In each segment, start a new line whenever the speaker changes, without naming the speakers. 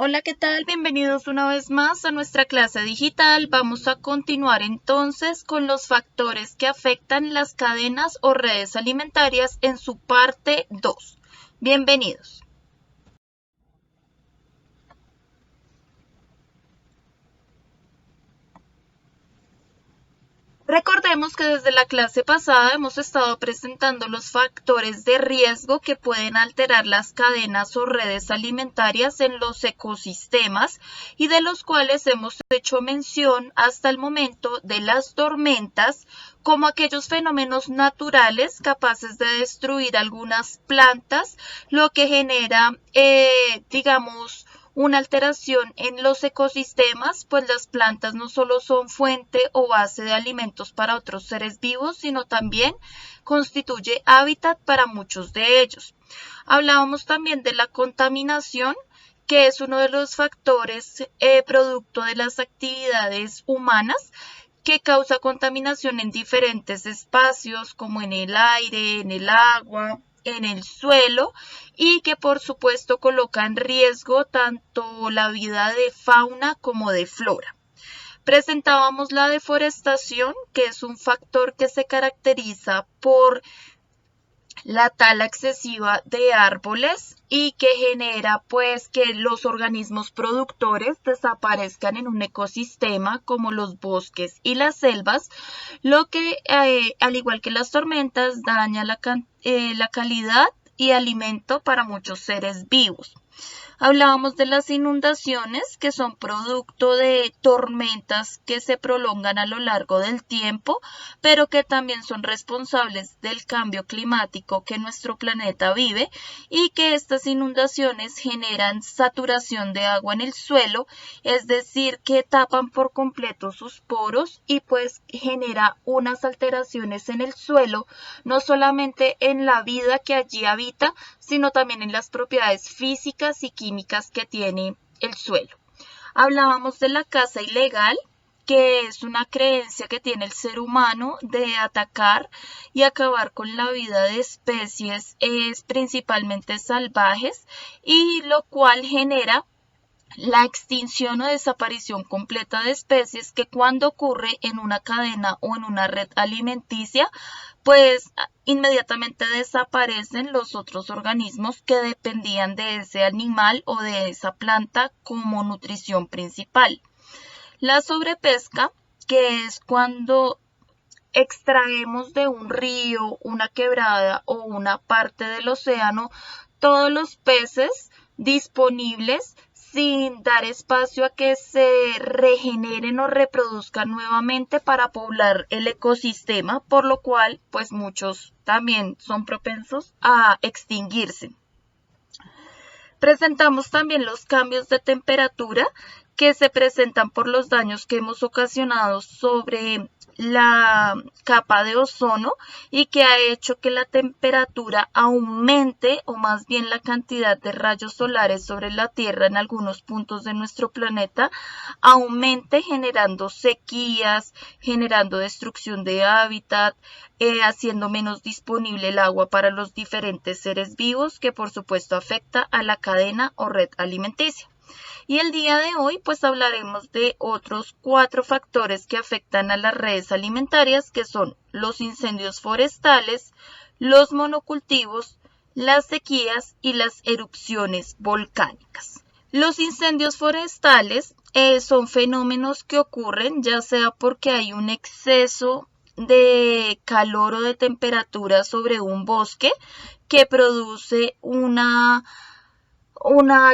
Hola, ¿qué tal? Bienvenidos una vez más a nuestra clase digital. Vamos a continuar entonces con los factores que afectan las cadenas o redes alimentarias en su parte 2. Bienvenidos. Recordemos que desde la clase pasada hemos estado presentando los factores de riesgo que pueden alterar las cadenas o redes alimentarias en los ecosistemas y de los cuales hemos hecho mención hasta el momento de las tormentas como aquellos fenómenos naturales capaces de destruir algunas plantas, lo que genera, digamos, una alteración en los ecosistemas, pues las plantas no solo son fuente o base de alimentos para otros seres vivos, sino también constituye hábitat para muchos de ellos. Hablábamos también de la contaminación, que es uno de los factores producto de las actividades humanas que causa contaminación en diferentes espacios, como en el aire, en el agua, en el suelo, y que por supuesto coloca en riesgo tanto la vida de fauna como de flora. Presentábamos la deforestación, que es un factor que se caracteriza por la tala excesiva de árboles y que genera pues que los organismos productores desaparezcan en un ecosistema como los bosques y las selvas, lo que al igual que las tormentas daña la calidad y alimento para muchos seres vivos. Hablábamos de las inundaciones, que son producto de tormentas que se prolongan a lo largo del tiempo, pero que también son responsables del cambio climático que nuestro planeta vive y que estas inundaciones generan saturación de agua en el suelo, es decir, que tapan por completo sus poros y pues genera unas alteraciones en el suelo, no solamente en la vida que allí habita, sino también en las propiedades físicas y químicas que tiene el suelo. Hablábamos de la caza ilegal, que es una creencia que tiene el ser humano de atacar y acabar con la vida de especies principalmente salvajes, y lo cual genera la extinción o desaparición completa de especies que cuando ocurre en una cadena o en una red alimenticia, pues inmediatamente desaparecen los otros organismos que dependían de ese animal o de esa planta como nutrición principal. La sobrepesca, que es cuando extraemos de un río, una quebrada o una parte del océano todos los peces disponibles sin dar espacio a que se regeneren o reproduzcan nuevamente para poblar el ecosistema, por lo cual pues muchos también son propensos a extinguirse. Presentamos también los cambios de temperatura que se presentan por los daños que hemos ocasionado sobre la capa de ozono y que ha hecho que la temperatura aumente, o más bien la cantidad de rayos solares sobre la Tierra en algunos puntos de nuestro planeta aumente, generando sequías, generando destrucción de hábitat, haciendo menos disponible el agua para los diferentes seres vivos, que por supuesto afecta a la cadena o red alimenticia. Y el día de hoy pues hablaremos de otros 4 factores que afectan a las redes alimentarias, que son los incendios forestales, los monocultivos, las sequías y las erupciones volcánicas. Los incendios forestales son fenómenos que ocurren ya sea porque hay un exceso de calor o de temperatura sobre un bosque que produce una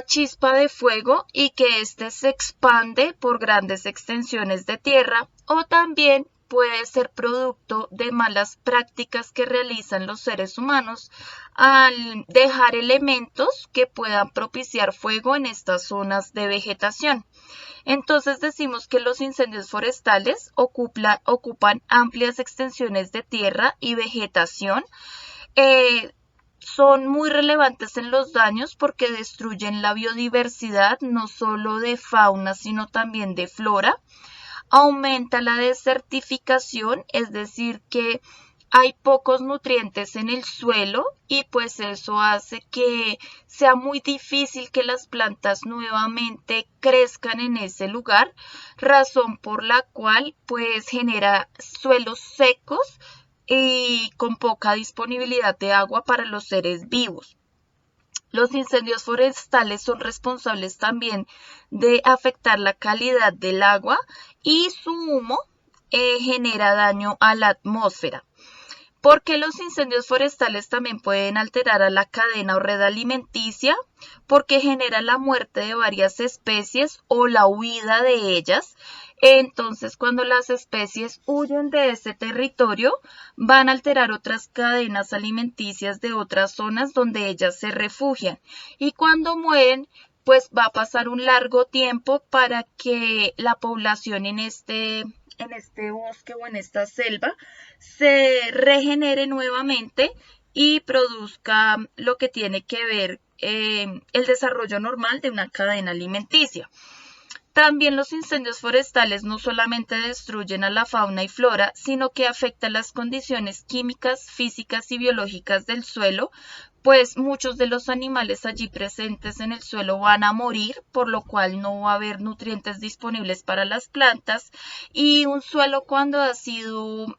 chispa de fuego y que éste se expande por grandes extensiones de tierra, o también puede ser producto de malas prácticas que realizan los seres humanos al dejar elementos que puedan propiciar fuego en estas zonas de vegetación. Entonces decimos que los incendios forestales ocupan amplias extensiones de tierra y vegetación. Son muy relevantes en los daños porque destruyen la biodiversidad no solo de fauna sino también de flora. Aumenta la desertificación, es decir que hay pocos nutrientes en el suelo y pues eso hace que sea muy difícil que las plantas nuevamente crezcan en ese lugar, razón por la cual pues genera suelos secos y con poca disponibilidad de agua para los seres vivos. Los incendios forestales son responsables también de afectar la calidad del agua y su humo genera daño a la atmósfera. Porque los incendios forestales también pueden alterar a la cadena o red alimenticia, porque genera la muerte de varias especies o la huida de ellas. Entonces, cuando las especies huyen de ese territorio, van a alterar otras cadenas alimenticias de otras zonas donde ellas se refugian. Y cuando mueren, pues va a pasar un largo tiempo para que la población en este bosque o en esta selva se regenere nuevamente y produzca lo que tiene que ver el desarrollo normal de una cadena alimenticia. También los incendios forestales no solamente destruyen a la fauna y flora, sino que afectan las condiciones químicas, físicas y biológicas del suelo, pues muchos de los animales allí presentes en el suelo van a morir, por lo cual no va a haber nutrientes disponibles para las plantas. Y un suelo cuando ha sido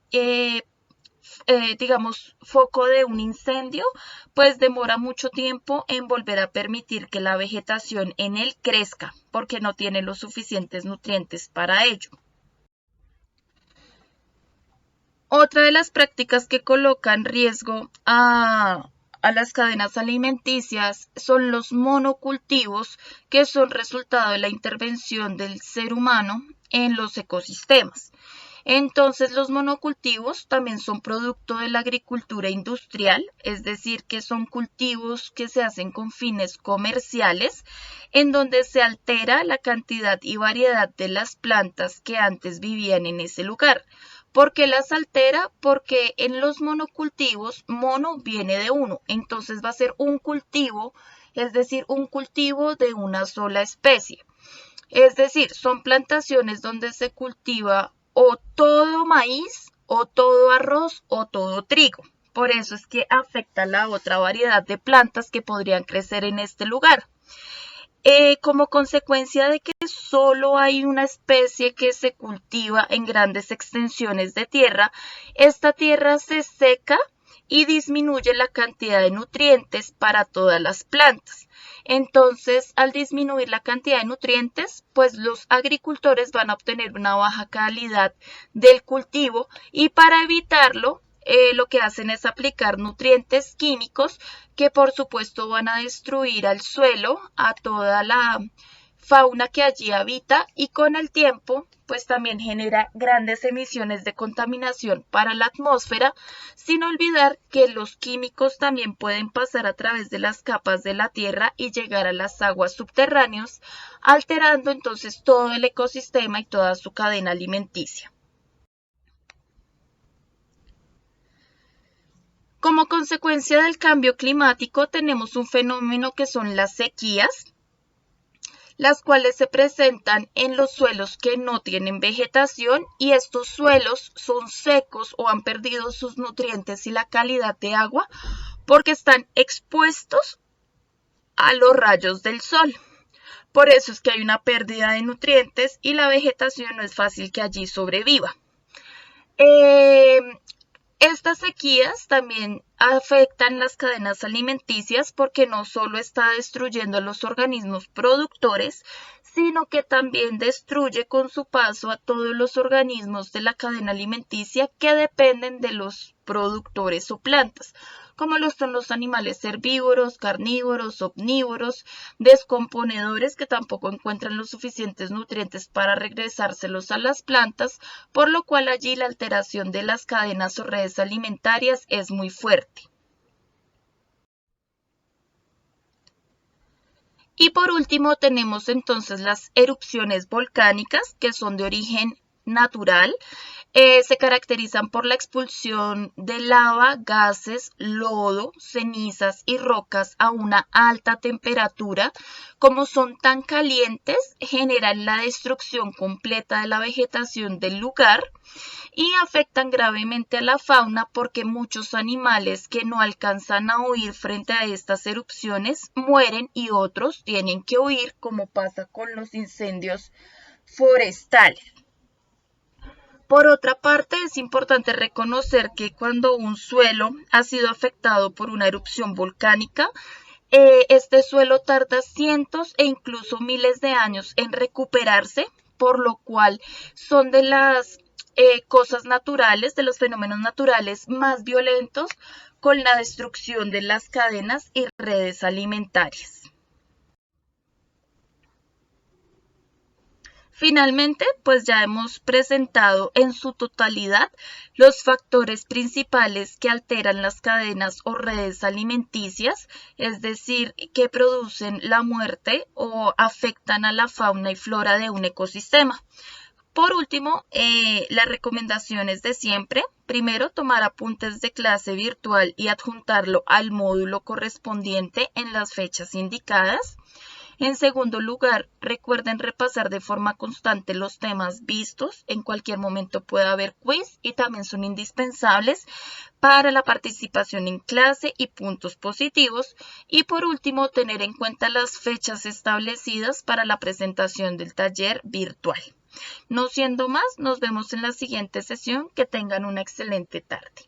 digamos, foco de un incendio, pues demora mucho tiempo en volver a permitir que la vegetación en él crezca, porque no tiene los suficientes nutrientes para ello. Otra de las prácticas que colocan riesgo a las cadenas alimenticias son los monocultivos, que son resultado de la intervención del ser humano en los ecosistemas. Entonces, los monocultivos también son producto de la agricultura industrial, es decir, que son cultivos que se hacen con fines comerciales, en donde se altera la cantidad y variedad de las plantas que antes vivían en ese lugar. ¿Por qué las altera? Porque en los monocultivos, mono viene de uno, entonces va a ser un cultivo, es decir, un cultivo de una sola especie. Es decir, son plantaciones donde se cultiva o todo maíz, o todo arroz, o todo trigo. Por eso es que afecta la otra variedad de plantas que podrían crecer en este lugar. Como consecuencia de que solo hay una especie que se cultiva en grandes extensiones de tierra, esta tierra se seca y disminuye la cantidad de nutrientes para todas las plantas. Entonces, al disminuir la cantidad de nutrientes, pues los agricultores van a obtener una baja calidad del cultivo y para evitarlo, lo que hacen es aplicar nutrientes químicos que por supuesto van a destruir al suelo, a toda la fauna que allí habita y con el tiempo pues también genera grandes emisiones de contaminación para la atmósfera, sin olvidar que los químicos también pueden pasar a través de las capas de la tierra y llegar a las aguas subterráneas, alterando entonces todo el ecosistema y toda su cadena alimenticia. Como consecuencia del cambio climático tenemos un fenómeno que son las sequías, las cuales se presentan en los suelos que no tienen vegetación y estos suelos son secos o han perdido sus nutrientes y la calidad de agua porque están expuestos a los rayos del sol. Por eso es que hay una pérdida de nutrientes y la vegetación no es fácil que allí sobreviva. Estas sequías también afectan las cadenas alimenticias porque no solo está destruyendo a los organismos productores, sino que también destruye con su paso a todos los organismos de la cadena alimenticia que dependen de los productores o plantas, como lo son los animales herbívoros, carnívoros, omnívoros, descomponedores que tampoco encuentran los suficientes nutrientes para regresárselos a las plantas, por lo cual allí la alteración de las cadenas o redes alimentarias es muy fuerte. Y por último tenemos entonces las erupciones volcánicas que son de origen natural. Se caracterizan por la expulsión de lava, gases, lodo, cenizas y rocas a una alta temperatura. Como son tan calientes, generan la destrucción completa de la vegetación del lugar y afectan gravemente a la fauna porque muchos animales que no alcanzan a huir frente a estas erupciones mueren y otros tienen que huir, como pasa con los incendios forestales. Por otra parte, es importante reconocer que cuando un suelo ha sido afectado por una erupción volcánica, este suelo tarda cientos e incluso miles de años en recuperarse, por lo cual son de las cosas naturales, de los fenómenos naturales más violentos con la destrucción de las cadenas y redes alimentarias. Finalmente, pues ya hemos presentado en su totalidad los factores principales que alteran las cadenas o redes alimenticias, es decir, que producen la muerte o afectan a la fauna y flora de un ecosistema. Por último, las recomendaciones de siempre. Primero, tomar apuntes de clase virtual y adjuntarlo al módulo correspondiente en las fechas indicadas. En segundo lugar, recuerden repasar de forma constante los temas vistos. En cualquier momento puede haber quiz y también son indispensables para la participación en clase y puntos positivos. Y por último, tener en cuenta las fechas establecidas para la presentación del taller virtual. No siendo más, nos vemos en la siguiente sesión. Que tengan una excelente tarde.